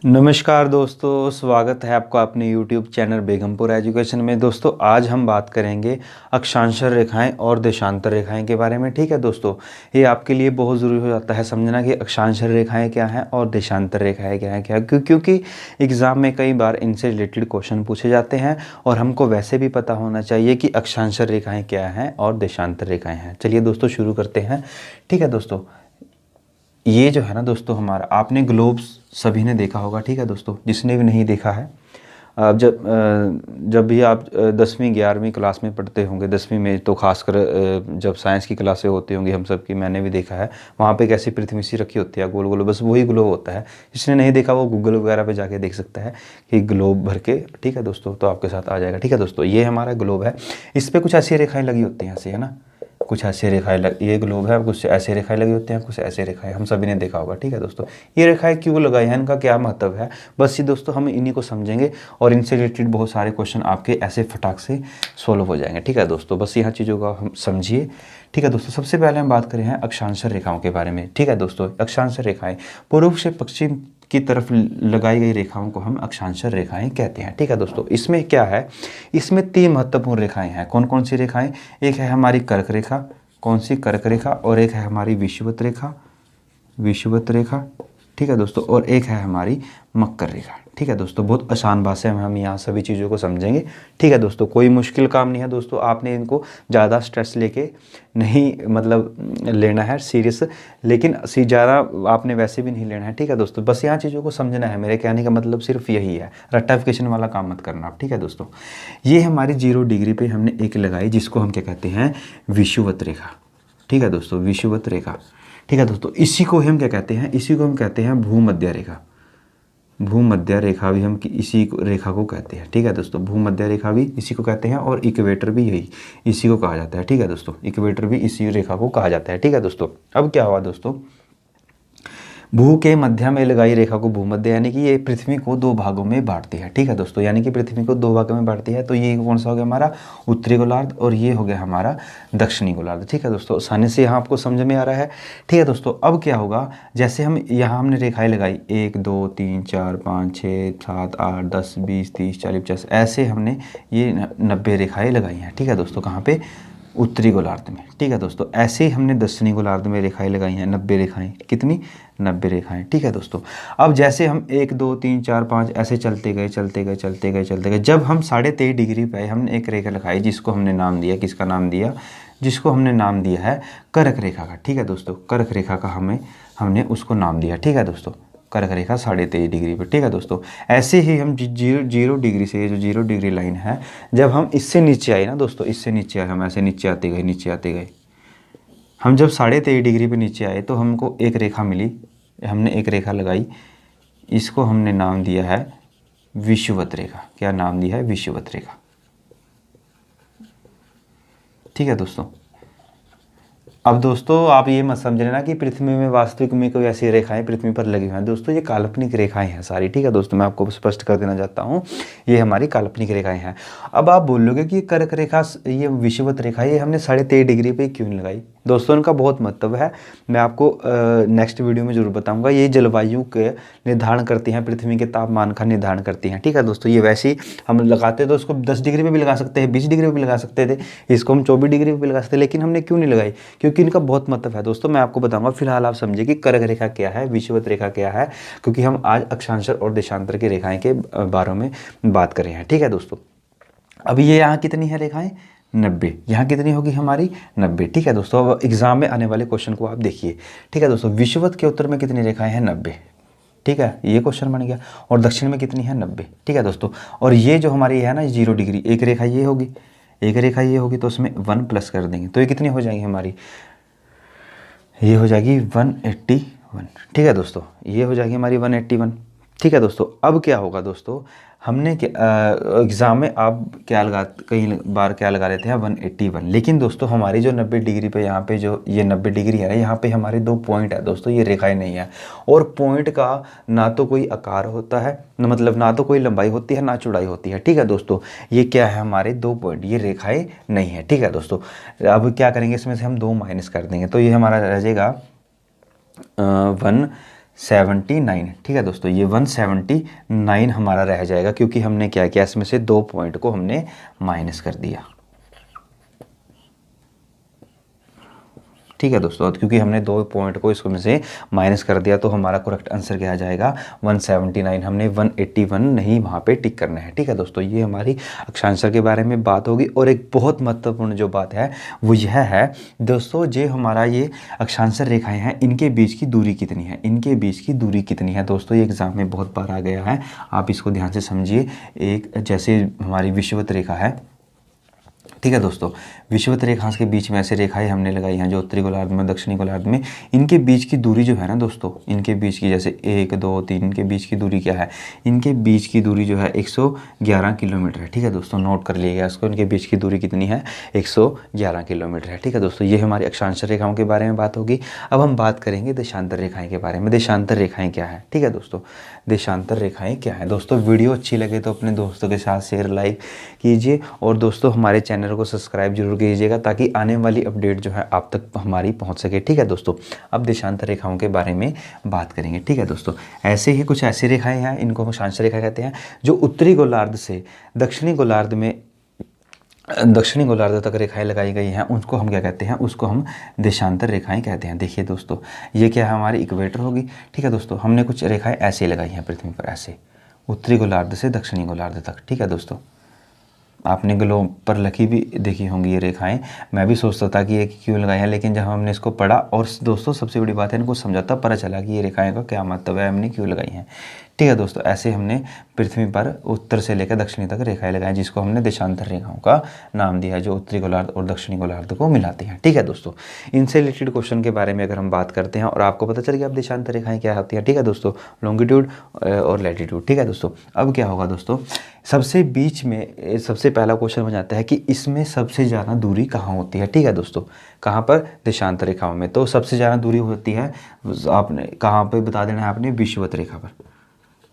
नमस्कार दोस्तों, स्वागत है आपका अपने YouTube चैनल बेगमपुर एजुकेशन में। दोस्तों आज हम बात करेंगे अक्षांशर रेखाएं और देशांतर रेखाएं के बारे में। ठीक है दोस्तों, ये आपके लिए बहुत ज़रूरी हो जाता है समझना कि अक्षांशर रेखाएं क्या हैं और देशांतर रेखाएं क्या हैं। क्योंकि एग्ज़ाम में कई बार इनसे रिलेटेड क्वेश्चन पूछे जाते हैं और हमको वैसे भी पता होना चाहिए कि अक्षांशर रेखाएँ क्या हैं और देशांतर रेखाएँ हैं। चलिए दोस्तों शुरू करते हैं। ठीक है दोस्तों, ये जो है ना दोस्तों, हमारा आपने ग्लोब्स सभी ने देखा होगा। ठीक है दोस्तों, जिसने भी नहीं देखा है, अब जब भी आप 10वीं 11वीं क्लास में पढ़ते होंगे, 10वीं में तो खासकर जब साइंस की क्लासें होती होंगी, हम सब की मैंने भी देखा है, वहाँ पे कैसी पृथ्वी सी रखी होती है गोल गोल, बस वही ग्लोब होता है। जिसने नहीं देखा वो गूगल वगैरह पे जाके देख सकता है कि ग्लोब भर के। ठीक है दोस्तों, तो आपके साथ आ जाएगा। ठीक है दोस्तों, ये हमारा ग्लोब है, इस पर कुछ ऐसी रेखाएँ लगी होती हैं ऐसे, है ना, कुछ ऐसे रेखाएं ये ग्लोब है, कुछ ऐसे रेखाएं लगी होती हैं, कुछ ऐसे रेखाएं, हम सभी ने देखा होगा। ठीक है दोस्तों, ये रेखाएं क्यों लगाई हैं, इनका क्या महत्व है, बस ये दोस्तों हम इन्हीं को समझेंगे और इनसे रिलेटेड बहुत सारे क्वेश्चन आपके ऐसे फटाक से सोल्व हो जाएंगे। ठीक है दोस्तों, बस यहाँ चीज़ों का हम समझिए। ठीक है दोस्तों, सबसे पहले हम बात करें हैं अक्षांशर रेखाओं के बारे में। ठीक है दोस्तों, अक्षांशर रेखाएं पूर्व से पश्चिम की तरफ लगाई गई रेखाओं को हम अक्षांशर रेखाएं कहते हैं। ठीक है दोस्तों, इसमें क्या है, इसमें 3 महत्वपूर्ण रेखाएं हैं। कौन कौन सी रेखाएं, एक है हमारी कर्क रेखा, कौन सी, कर्क रेखा, और एक है हमारी विषुवत रेखा, विषुवत रेखा। ठीक है दोस्तों, और एक है हमारी मकर रेखा। ठीक है दोस्तों, बहुत आसान भाषा में हम यहाँ सभी चीज़ों को समझेंगे। ठीक है दोस्तों, कोई मुश्किल काम नहीं है दोस्तों, आपने इनको ज़्यादा स्ट्रेस लेके नहीं मतलब लेना है सीरियस, लेकिन ज़्यादा आपने वैसे भी नहीं लेना है। ठीक है दोस्तों, बस यहाँ चीज़ों को समझना है, मेरे कहने का मतलब सिर्फ यही है, रट्टाफिकेशन वाला काम मत करना आप। ठीक है दोस्तों, ये हमारी 0 डिग्री पे हमने एक लगाई, जिसको हम क्या कहते हैं, विषुवत रेखा। ठीक है दोस्तों, विषुवत रेखा। ठीक है दोस्तों, इसी को हम क्या कहते हैं, इसी को हम कहते हैं भूमध्य रेखा। भूमध्य रेखा भी हम इसी रेखा को कहते हैं। ठीक है दोस्तों, भूमध्य रेखा भी इसी को कहते हैं और इक्वेटर भी यही इसी को कहा जाता है। ठीक है दोस्तों, इक्वेटर भी इसी रेखा को कहा जाता है। ठीक है दोस्तों, अब क्या हुआ दोस्तों, भू के मध्य में लगाई रेखा को भूमध्य, यानी कि ये पृथ्वी को 2 भागों में बांटती है। ठीक है दोस्तों, यानी कि पृथ्वी को 2 भागों में बांटती है। तो ये कौन सा हो गया हमारा, उत्तरी गोलार्ध, और ये हो गया हमारा दक्षिणी गोलार्ध। ठीक है दोस्तों, आसानी से यहाँ आपको समझ में आ रहा है। ठीक है दोस्तों, अब क्या होगा, जैसे हम यहाँ हमने रेखाएं लगाई 1 2 3 4 5 6 7 8 10 20 30 40 50, ऐसे हमने ये 90 रेखाएं लगाई हैं। ठीक है दोस्तों, कहाँ पे, उत्तरी गोलार्ध में। ठीक है दोस्तों, ऐसे ही हमने दक्षिणी गोलार्ध में रेखाएं लगाई हैं 90 रेखाएं। कितनी, 90 रेखाएं। ठीक है दोस्तों, अब जैसे हम 1 2 3 4 5 ऐसे चलते गए चलते गए चलते गए चलते गए, जब हम 23.5 डिग्री पे हमने एक रेखा लगाई, जिसको हमने नाम दिया, किसका नाम दिया, जिसको हमने नाम दिया है कर्क रेखा का। ठीक है दोस्तों, कर्क रेखा का हमने उसको नाम दिया। ठीक है दोस्तों, कर्क रेखा 23.5 डिग्री पर। ठीक है दोस्तों, ऐसे ही हम 0 डिग्री से, ये जो 0 डिग्री लाइन है, जब हम इससे नीचे आए ना दोस्तों, इससे नीचे आए, हम ऐसे नीचे आते गए नीचे आते गए, हम जब 23.5 डिग्री पे नीचे आए तो हमको एक रेखा मिली, हमने एक रेखा लगाई, इसको हमने नाम दिया है विषुवत रेखा। क्या नाम दिया है, विषुवत रेखा। ठीक है दोस्तों, अब दोस्तों आप ये मत समझ लेना कि पृथ्वी में वास्तविक में कोई ऐसी रेखाएं पृथ्वी पर लगी हुई हैं। दोस्तों ये काल्पनिक रेखाएं हैं सारी। ठीक है दोस्तों, मैं आपको स्पष्ट कर देना चाहता हूँ, ये हमारी काल्पनिक रेखाएं हैं। अब आप बोलोगे कि कर्क रेखा, ये विषुवत रेखा, ये हमने 23.5 डिग्री पे क्यों नहीं लगाई। दोस्तों इनका बहुत महत्व है, मैं आपको नेक्स्ट वीडियो में ज़रूर बताऊँगा। ये जलवायु के निर्धारण करती हैं, पृथ्वी के तापमान का निर्धारण करती हैं। ठीक है दोस्तों, ये वैसे ही हम लगाते तो इसको 10 डिग्री पे भी लगा सकते हैं, 20 डिग्री पे भी लगा सकते थे, इसको हम 24 डिग्री पे भी लगा सकते हैं, लेकिन हमने क्यों नहीं लगाई, क्योंकि इनका बहुत महत्व है। दोस्तों मैं आपको बताऊंगा, फिलहाल आप समझिए कि कर्क रेखा क्या है, विषुवत रेखा क्या है, क्योंकि हम आज अक्षांशर और देशांतर की रेखाएं के बारे में बात कर रहे हैं। ठीक है दोस्तों, अब ये यहाँ कितनी है रेखाएं, 90, यहाँ कितनी होगी हमारी, 90। ठीक है दोस्तों, अब एग्जाम में आने वाले क्वेश्चन को आप देखिए। ठीक है दोस्तों, विषुवत के उत्तर में कितनी रेखाएं हैं, 90। ठीक है, ये क्वेश्चन बन गया। और दक्षिण में कितनी है, 90। ठीक है दोस्तों, और ये जो हमारी है ना 0 डिग्री, एक रेखा ये होगी, एक रेखा ये होगी, तो उसमें 1 प्लस कर देंगे, तो ये कितनी हो जाएगी हमारी, ये हो जाएगी 181। ठीक है दोस्तों, ये हो जाएगी हमारी 181। ठीक है दोस्तों, अब क्या होगा दोस्तों, हमने एग्ज़ाम में आप क्या लगा, कई बार क्या लगा लेते हैं 181, लेकिन दोस्तों हमारी जो 90 डिग्री पे, यहाँ पे जो ये 90 डिग्री है ना, यहाँ पे हमारे 2 पॉइंट है दोस्तों, ये रेखाएं नहीं है। और पॉइंट का ना तो कोई आकार होता है, मतलब ना तो कोई लंबाई होती है, ना चौड़ाई होती है। ठीक है दोस्तों, ये क्या है, हमारे 2 पॉइंट, ये रेखाएं नहीं है। ठीक है दोस्तों, अब क्या करेंगे, इसमें से हम 2 माइनस कर देंगे, तो ये हमारा रह जाएगा 1 179, ठीक है दोस्तों, ये 179 हमारा रह जाएगा, क्योंकि हमने क्या किया, इसमें से 2 पॉइंट को हमने माइनस कर दिया। ठीक है दोस्तों, क्योंकि हमने 2 पॉइंट को इसमें से माइनस कर दिया, तो हमारा करेक्ट आंसर क्या आ जाएगा, 179। हमने 181 नहीं वहाँ पे टिक करना है। ठीक है दोस्तों, ये हमारी अक्षांशर के बारे में बात होगी। और एक बहुत महत्वपूर्ण जो बात है वो यह है दोस्तों, जो हमारा ये अक्षांशर रेखाएं हैं, इनके बीच की दूरी कितनी है, इनके बीच की दूरी कितनी है दोस्तों, ये एग्जाम में बहुत बार आ गया है, आप इसको ध्यान से समझिए। एक जैसे हमारी विषुवत रेखा है, ठीक है दोस्तों, विषुवत रेखा के बीच में ऐसे रेखाएं हमने लगाई हैं जो उत्तरी गोलार्ध में, दक्षिणी गोलार्ध में, इनके बीच की दूरी जो है ना दोस्तों, इनके बीच की, जैसे 1 2 3, इनके बीच की दूरी क्या है, इनके बीच की दूरी जो है 111 किलोमीटर है। ठीक है दोस्तों, नोट कर लिएगा इसको, इनके बीच की दूरी कितनी है, 111 किलोमीटर है। ठीक है दोस्तों, ये हमारी अक्षांशर रेखाओं के बारे में बात होगी। अब हम बात करेंगे देशांतर रेखाएं के बारे में। देशांतर रेखाएं क्या है, ठीक है दोस्तों, देशांतर रेखाएं क्या है दोस्तों। वीडियो अच्छी लगे तो अपने दोस्तों के साथ शेयर लाइक कीजिए, और दोस्तों हमारे चैनल को सब्सक्राइब जरूर कीजिएगा, ताकि आने वाली अपडेट जो है आप तक हमारी पहुंच सके। ठीक है दोस्तों, अब देशांतर रेखाओं के बारे में बात करेंगे। ठीक है दोस्तों, ऐसे ही कुछ ऐसी रेखाएं हैं, इनको हम अक्षांशर रेखा कहते हैं, जो उत्तरी गोलार्ध से दक्षिणी गोलार्ध में, दक्षिणी गोलार्ध तक रेखाएं लगाई गई हैं, उनको हम क्या कहते हैं, उसको हम देशांतर रेखाएं कहते हैं। देखिए दोस्तों, ये क्या है, हमारी इक्वेटर होगी। ठीक है दोस्तों, हमने कुछ रेखाएं ऐसे लगाई हैं पृथ्वी पर, ऐसे उत्तरी गोलार्ध से दक्षिणी गोलार्ध तक। ठीक है दोस्तों, आपने ग्लोब पर लिखी भी देखी होंगी ये रेखाएं, मैं भी सोचता था कि ये क्यों लगाई है, लेकिन जब हमने इसको पढ़ा, और दोस्तों सबसे बड़ी बात है, इनको समझाता पता चला कि ये रेखाएं का क्या मतलब है, हमने क्यों लगाई हैं। ठीक है दोस्तों, ऐसे हमने पृथ्वी पर उत्तर से लेकर दक्षिणी तक रेखाएं लगाई, जिसको हमने देशांतर रेखाओं का नाम दिया है, जो उत्तरी गोलार्ध और दक्षिणी गोलार्ध को मिलाती हैं। ठीक है दोस्तों, इनसे रिलेटेड क्वेश्चन के बारे में अगर हम बात करते हैं, और आपको पता चल गया अब देशांतर रेखाएं क्या होती हैं। ठीक है दोस्तों, लॉन्गिट्यूड और लैटिट्यूड। ठीक है दोस्तों, अब क्या होगा दोस्तों, सबसे बीच में सबसे पहला क्वेश्चन हो जाता है कि इसमें सबसे ज़्यादा दूरी कहाँ होती है। ठीक है दोस्तों, कहाँ पर, देशांतर रेखाओं में। तो सबसे ज़्यादा दूरी होती है, आपने कहाँ पे बता देना है, आपने विषुवत रेखा पर।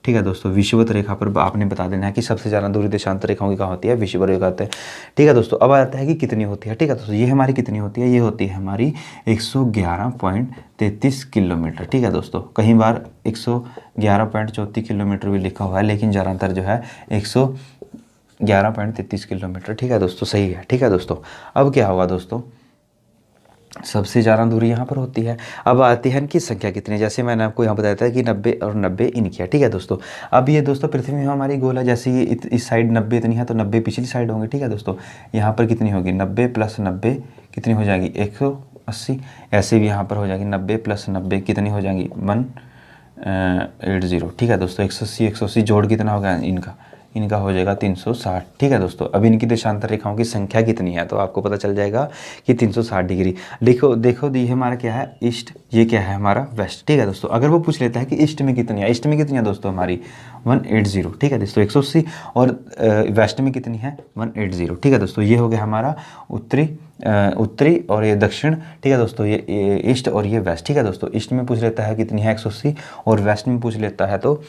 ठीक है दोस्तों, विषुवत रेखा पर आपने बता देना है कि सबसे ज़्यादा दूरी देशांतर रेखाओं की कहाँ होती है, विषुवत रेखा होती है। ठीक है दोस्तों, अब आता है कि कितनी होती है। ठीक है दोस्तों, ये हमारी कितनी होती है, ये होती है हमारी 111.33 किलोमीटर। ठीक है दोस्तों, कई बार 111.34 किलोमीटर भी लिखा हुआ है, लेकिन ज़्यादातर जो है 111.33 किलोमीटर। ठीक है दोस्तों, सही है। ठीक है दोस्तों, अब क्या होगा दोस्तों, सबसे ज़्यादा दूरी यहाँ पर होती है। अब आती है इनकी संख्या कितनी, जैसे मैंने आपको यहाँ बताया था कि 90 और 90 इनकी है। ठीक है दोस्तों, अब ये दोस्तों पृथ्वी में हमारी गोल है, जैसे ये इस साइड 90 इतनी है, तो 90 पिछली साइड होंगी। ठीक है दोस्तों, यहाँ पर कितनी होगी, 90 + 90 कितनी हो जाएगी, 180। ऐसे भी यहाँ पर हो जाएगी 90 + 90 कितनी हो जाएगी, 180। ठीक है दोस्तों, 180 जोड़ कितना होगा इनका हो जाएगा 360। ठीक है दोस्तों, अब इनकी देशांतर रेखाओं की संख्या कितनी है, तो आपको पता चल जाएगा कि 360 डिग्री। देखो ये हमारा क्या है, ईस्ट, ये क्या है हमारा वेस्ट। ठीक है दोस्तों, अगर वो पूछ लेता है कि ईस्ट में कितनी है, ईस्ट में कितनी है दोस्तों हमारी 180। ठीक है दोस्तों, 180, और वेस्ट में कितनी है 180। ठीक है दोस्तों, ये हो गया हमारा उत्तरी और ये दक्षिण। ठीक है दोस्तों, ये ईस्ट और ये वेस्ट। ठीक है दोस्तों, ईस्ट में पूछ लेता है कितनी है 180, और वेस्ट में पूछ लेता है तो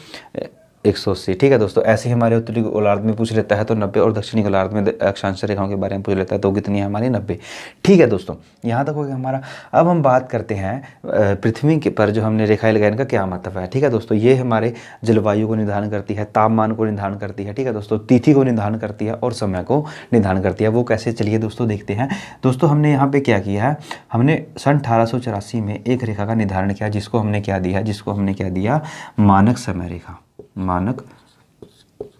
180। ठीक है दोस्तों, ऐसे ही हमारे उत्तरी गोलार्ध में पूछ लेता है तो 90, और दक्षिणी गोलार्ध में अक्षांशर रेखाओं के बारे में पूछ लेता है तो कितनी है हमारी 90। ठीक है दोस्तों, यहाँ तक हो गया हमारा। अब हम बात करते हैं पृथ्वी के पर जो हमने रेखाएं लगाई, इनका क्या मतलब है। ठीक है दोस्तों, ये हमारे जलवायु को निर्धारण करती है, तापमान को निर्धारण करती है। ठीक है दोस्तों, तिथि को निर्धारण करती है, और समय को निर्धारण करती है। वो कैसे, चलिए दोस्तों देखते हैं। दोस्तों हमने यहाँ पे क्या किया है, हमने सन 1884 में एक रेखा का निर्धारण किया, जिसको हमने क्या दिया, मानक समय रेखा, मानक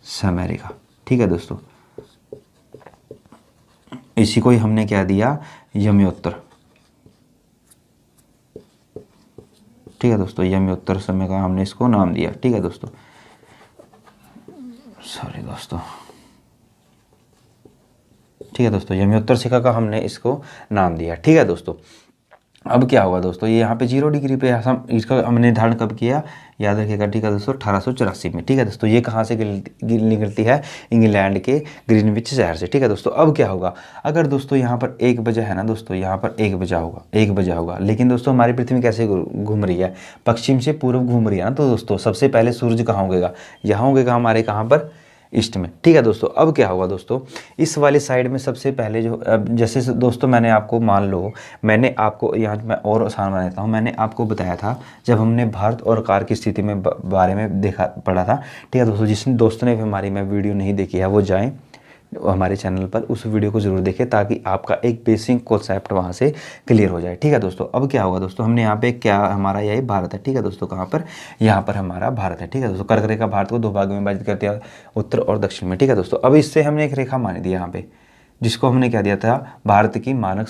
समय रेखा। ठीक है दोस्तों, इसी को ही हमने क्या दिया, यमोत्तर। ठीक है दोस्तों, यमोत्तर समय का हमने इसको नाम दिया। ठीक है दोस्तों, सॉरी दोस्तों, ठीक है दोस्तों, यमोत्तर शिखा का हमने इसको नाम दिया। ठीक है दोस्तों, अब क्या होगा दोस्तों, ये यहाँ पे 0 डिग्री पे हम इसका हमने निर्धारण कब किया, याद रखिएगा। ठीक है दोस्तों, 1884 में। ठीक है दोस्तों, ये कहाँ से निकलती है, इंग्लैंड के ग्रीनविच शहर से। ठीक है दोस्तों, अब क्या होगा, अगर दोस्तों यहाँ पर 1 बजे है ना दोस्तों, यहाँ पर 1 बजा होगा, लेकिन दोस्तों हमारी पृथ्वी कैसे घूम रही है, पश्चिम से पूर्व घूम रही है ना, तो दोस्तों सबसे पहले सूरज कहाँ उगेगा, यहाँ उगेगा हमारे कहाँ पर, ईस्ट में, ठीक है दोस्तों। अब क्या होगा दोस्तों, इस वाली साइड में सबसे पहले जो जैसे दोस्तों मैंने आपको मान लो, मैंने आपको यहाँ मैं और आसान बना देता हूँ, मैंने आपको बताया था जब हमने भारत और कार की स्थिति में बारे में देखा पढ़ा था, ठीक है दोस्तों। जिस दोस्तों ने भी हमारी मैं वीडियो नहीं देखी है वो जाएँ हमारे चैनल पर, उस वीडियो को ज़रूर देखें ताकि आपका एक बेसिक कॉन्सेप्ट वहाँ से क्लियर हो जाए, ठीक है दोस्तों। अब क्या होगा दोस्तों, हमने यहाँ पे क्या हमारा यही भारत है, ठीक है दोस्तों। कहाँ पर, यहाँ पर हमारा भारत है, ठीक है दोस्तों। कर्क रेखा भारत को दो भागों में विभाजित करती है, उत्तर और दक्षिण में, ठीक है दोस्तों। अब इससे हमने एक रेखा मान दी यहाँ पे, जिसको हमने क्या दिया था, भारत की मानक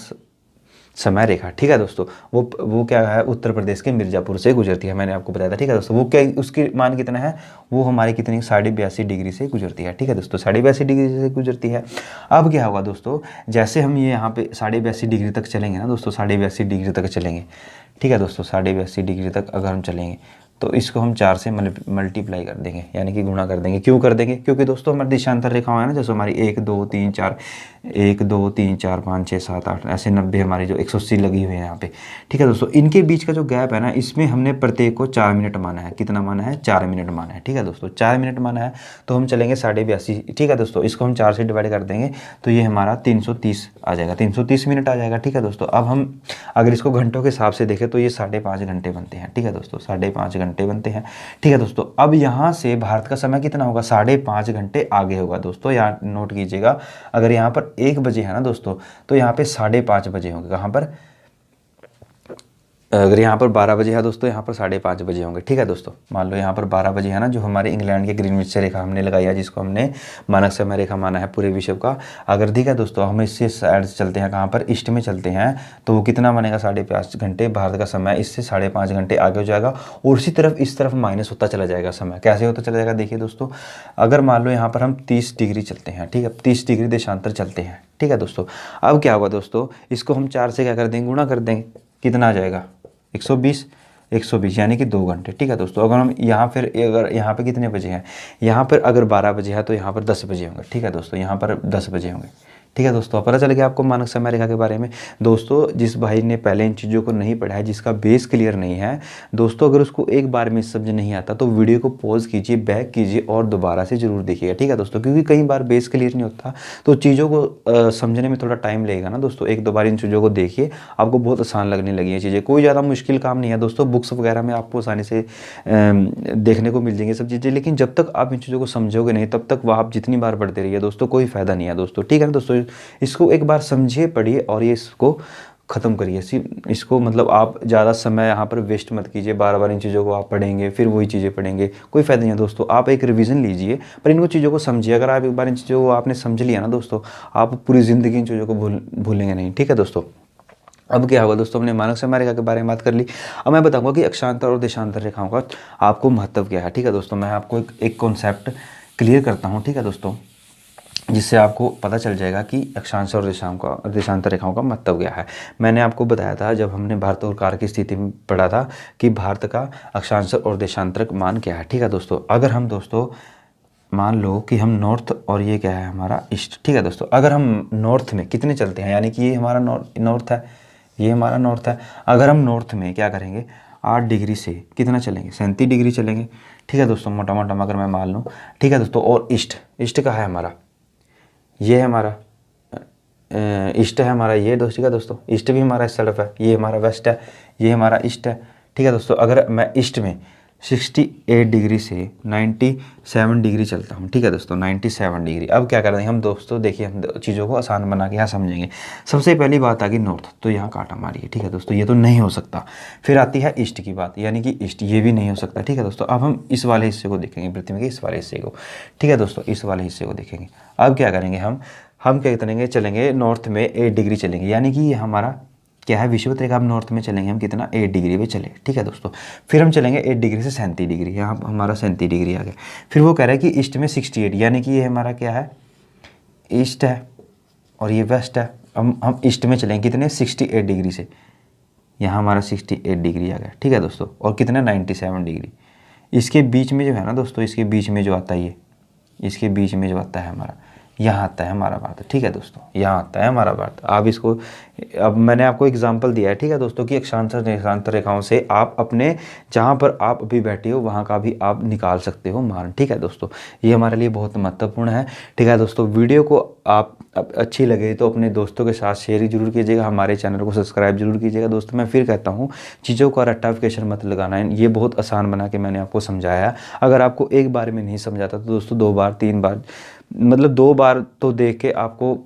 समय रेखा, ठीक है दोस्तों। वो क्या है, उत्तर प्रदेश के मिर्ज़ापुर से गुजरती है, मैंने आपको बताया था, ठीक है दोस्तों। वो क्या, उसकी मान कितना है, वो हमारी कितनी 82.5 डिग्री से गुजरती है, ठीक है दोस्तों। 82.5 डिग्री से गुजरती है। अब क्या होगा दोस्तों, जैसे हम ये यहाँ पे 82.5 डिग्री तक चलेंगे ना दोस्तों, 82.5 डिग्री तक चलेंगे, ठीक है दोस्तों। 82.5 डिग्री तक अगर हम चलेंगे तो इसको हम 4 से मल्टीप्लाई कर देंगे, यानी कि गुणा कर देंगे। क्यों कर देंगे, क्योंकि दोस्तों हमारी दिशांतर रेखाएं है ना, जैसे हमारी 1 2 3 4 1 2 3 4 5 6 7 8 ऐसे 90 हमारी जो 180 लगी हुई है यहाँ पे, ठीक है दोस्तों। इनके बीच का जो गैप है ना, इसमें हमने प्रत्येक को 4 मिनट माना है। कितना माना है, 4 मिनट माना है, ठीक है दोस्तों। 4 मिनट माना है तो हम चलेंगे 82.5, ठीक है दोस्तों। इसको हम 4 से डिवाइड कर देंगे तो ये हमारा 330 आ जाएगा, 330 मिनट आ जाएगा, ठीक है दोस्तों। अब हम अगर इसको घंटों के हिसाब से देखें तो ये 5.5 घंटे बनते हैं, ठीक है दोस्तों। 5.5 घंटे बनते हैं, ठीक है दोस्तों। अब यहाँ से भारत का समय कितना होगा, 5.5 घंटे आगे होगा दोस्तों। यहाँ नोट कीजिएगा, अगर यहाँ पर 1 बजे है ना दोस्तों, तो यहाँ पे 5:30 बजे होंगे। कहाँ पर, अगर यहाँ पर 12 बजे है दोस्तों, यहाँ पर 5:30 बजे होंगे, ठीक है दोस्तों। मान लो यहाँ पर 12 बजे है ना, जो हमारे इंग्लैंड के ग्रीनविच से रेखा हमने लगाई है, जिसको हमने मानक समय रेखा माना है पूरे विश्व का। अगर ठीक है दोस्तों, हम इससे साइड से चलते हैं, कहाँ पर, ईस्ट में चलते हैं, तो वो कितना बनेगा, 5.5 घंटे। भारत का समय इससे 5.5 घंटे आगे हो जाएगा और इसी तरफ इस तरफ माइनस होता चला जाएगा समय। कैसे होता चला जाएगा, देखिए दोस्तों, अगर मान लो यहाँ पर हम 30 डिग्री चलते हैं, ठीक है, 30 डिग्री देशांतर चलते हैं, ठीक है दोस्तों। अब क्या होगा दोस्तों, इसको हम 4 से क्या कर देंगे, गुणा कर देंगे। कितना आ जाएगा, 120 यानी कि 2 घंटे, ठीक है दोस्तों। अगर हम यहाँ फिर अगर यहाँ पे कितने बजे हैं, यहाँ पर अगर 12 बजे है तो यहाँ पर 10 बजे होंगे, ठीक है दोस्तों। यहाँ पर 10 बजे होंगे, ठीक है दोस्तों। पता चल गया आपको मानक समय रेखा के बारे में। दोस्तों जिस भाई ने पहले इन चीज़ों को नहीं पढ़ा है, जिसका बेस क्लियर नहीं है दोस्तों, अगर उसको एक बार में समझ नहीं आता तो वीडियो को पॉज कीजिए, बैक कीजिए और दोबारा से ज़रूर देखिएगा, ठीक है दोस्तों। क्योंकि कई बार बेस क्लियर नहीं होता तो चीज़ों को समझने में थोड़ा टाइम लगेगा ना दोस्तों। 1-2 बार इन चीज़ों को देखिए, आपको बहुत आसान लगने लगी है चीज़ें। कोई ज़्यादा मुश्किल काम नहीं है दोस्तों, बुक्स वगैरह में आपको आसानी से देखने को मिल जाएंगी सब चीज़ें। लेकिन जब तक आप इन चीज़ों को समझोगे नहीं, तब तक वह आप जितनी बार पढ़ते रहिए दोस्तों, कोई फ़ायदा नहीं है दोस्तों, ठीक है ना दोस्तों। इसको एक बार समझिए, पढ़िए और ये इसको ख़त्म करिए। इसको मतलब आप ज़्यादा समय यहाँ पर वेस्ट मत कीजिए, बार बार इन चीज़ों को आप पढ़ेंगे, फिर वही चीज़ें पढ़ेंगे, कोई फ़ायदा नहीं है दोस्तों। आप एक रिवीजन लीजिए, पर इनको चीज़ों को समझिए। अगर आप एक बार इन चीज़ों को आपने समझ लिया ना दोस्तों, आप पूरी ज़िंदगी इन चीज़ों को भूलेंगे नहीं, ठीक है दोस्तों। अब क्या होगा दोस्तों, हमने मानक समय रेखा के बारे में बात कर ली। अब मैं बताऊंगा कि अक्षांतर और देशांतर रेखाओं का आपको महत्व क्या है, ठीक है दोस्तों। मैं आपको एक कॉन्सेप्ट क्लियर करता हूँ, ठीक है दोस्तों, जिससे आपको पता चल जाएगा कि अक्षांश और देशांतर रेखाओं का महत्व क्या है। मैंने आपको बताया था जब हमने भारत और कार की स्थिति में पढ़ा था कि भारत का अक्षांश और देशांतर मान क्या है, ठीक है दोस्तों। अगर हम दोस्तों मान लो कि हम नॉर्थ और ये क्या है हमारा ईस्ट, ठीक है दोस्तों। अगर हम नॉर्थ में कितने चलते हैं, यानी कि ये हमारा नॉर्थ है, ये हमारा नॉर्थ है। अगर हम नॉर्थ में क्या करेंगे, 8 डिग्री से कितना चलेंगे, 37 डिग्री चलेंगे, ठीक है दोस्तों, मोटा मोटा अगर मैं मान लूँ, ठीक है दोस्तों। और ईस्ट का है हमारा, ये है हमारा ईस्ट है हमारा, ये दोस्त, ठीक है दोस्तों। ईस्ट भी हमारा इस तरफ है, ये हमारा वेस्ट है, ये हमारा ईस्ट है, ठीक है दोस्तों। अगर मैं ईस्ट में 68 डिग्री से 97 डिग्री चलता हूँ, ठीक है दोस्तों, 97 डिग्री। अब क्या करेंगे हम दोस्तों, देखिए हम चीज़ों को आसान बना के यहाँ समझेंगे। सबसे पहली बात आ गई नॉर्थ, तो यहाँ काटा मारिए, ठीक है दोस्तों, ये तो नहीं हो सकता। फिर आती है ईस्ट की बात, यानी कि ईस्ट, ये भी नहीं हो सकता, ठीक है दोस्तों। अब हम इस वाले हिस्से को देखेंगे, पृथ्वी के इस वाले हिस्से को, ठीक है दोस्तों, इस वाले हिस्से को देखेंगे। अब क्या करेंगे हम क्या करेंगे, चलेंगे नॉर्थ में 8 डिग्री चलेंगे, यानी कि ये हमारा क्या है, विषुवत रेखा। अब नॉर्थ में चलेंगे हम कितना, 8 डिग्री पे चले, ठीक है दोस्तों। फिर हम चलेंगे 8 डिग्री से 37 डिग्री, यहाँ हमारा 37 डिग्री आ गया। फिर वो कह रहा है कि ईस्ट में 68, यानी कि ये हमारा क्या है, ईस्ट है और ये वेस्ट है। हम ईस्ट में चलेंगे कितने, 68 डिग्री से, यहाँ हमारा 68 डिग्री आ गया, ठीक है दोस्तों। और कितना, 97 डिग्री। इसके बीच में जो है ना दोस्तों, इसके बीच में जो आता है, ये इसके बीच में जो आता है हमारा, यहाँ आता है हमारा भारत। ठीक है दोस्तों, यहाँ आता है हमारा भारत। आप इसको, अब मैंने आपको एग्जांपल दिया है, ठीक है दोस्तों, कि अक्षांश देशांतर रेखाओं से आप अपने जहाँ पर आप अभी बैठे हो वहाँ का भी आप निकाल सकते हो मान। ठीक है दोस्तों, ये हमारे लिए बहुत महत्वपूर्ण है। ठीक है दोस्तों, वीडियो को आप अच्छी लगे तो अपने दोस्तों के साथ शेयर जरूर कीजिएगा, हमारे चैनल को सब्सक्राइब जरूर कीजिएगा। दोस्तों मैं फिर कहता हूँ, चीज़ों का रट्टाफिकेशन मत लगाना है, ये बहुत आसान बना के मैंने आपको समझाया है। अगर आपको एक बार में नहीं समझाता तो दोस्तों 2 बार 3 बार, मतलब 2 बार तो देख के आपको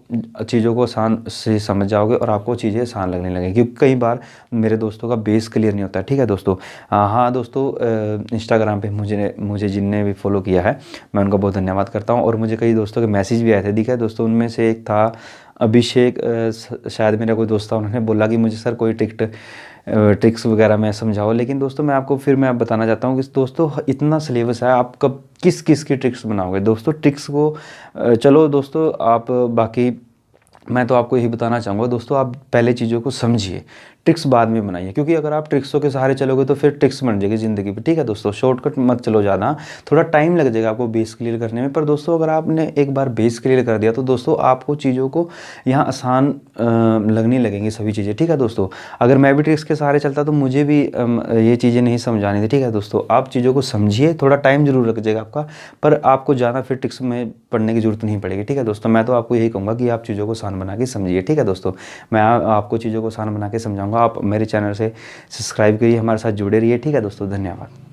चीज़ों को आसान से समझ जाओगे और आपको चीज़ें आसान लगने लगेंगी, क्योंकि कई बार मेरे दोस्तों का बेस क्लियर नहीं होता है। ठीक है दोस्तों, हाँ दोस्तों, इंस्टाग्राम पे मुझे जिनने भी फॉलो किया है मैं उनका बहुत धन्यवाद करता हूँ। और मुझे कई दोस्तों के मैसेज भी आए थे, दिखा है दोस्तों, उनमें से एक था अभिषेक, शायद मेरा कोई दोस्त था, उन्होंने बोला कि मुझे सर कोई ट्रिक्स वगैरह मैं समझाओ। लेकिन दोस्तों मैं आपको फिर मैं बताना चाहता हूँ कि दोस्तों इतना सिलेबस है, आप कब किस किस की ट्रिक्स बनाओगे दोस्तों। ट्रिक्स को चलो दोस्तों, आप बाकी मैं तो आपको यही बताना चाहूँगा दोस्तों, आप पहले चीज़ों को समझिए, ट्रिक्स बाद में बनाइए, क्योंकि अगर आप ट्रिक्सों के सहारे चलोगे तो फिर ट्रिक्स बन जाएगी ज़िंदगी पे। ठीक है दोस्तों, शॉर्टकट मत चलो ज़्यादा, थोड़ा टाइम लग जाएगा आपको बेस क्लियर करने में। पर दोस्तों अगर आपने एक बार बेस क्लियर कर दिया तो दोस्तों आपको चीज़ों को यहाँ आसान लगने लगेंगी सभी चीज़ें। ठीक है दोस्तों, अगर मैं भी ट्रिक्स के सहारे चलता तो मुझे भी ये चीज़ें नहीं समझानी थी। ठीक है दोस्तों, आप चीज़ों को समझिए, थोड़ा टाइम जरूर लग जाएगा आपका, पर आपको ज़्यादा फिर ट्रिक्स में पढ़ने की जरूरत नहीं पड़ेगी। ठीक है दोस्तों, मैं तो आपको यही कहूँगा कि आप चीज़ों को आसान बना के समझिए। ठीक है दोस्तों, मैं आपको चीज़ों को आसान बना के समझाऊंगा। आप मेरे चैनल से सब्सक्राइब करिए, हमारे साथ जुड़े रहिए। ठीक है दोस्तों, धन्यवाद।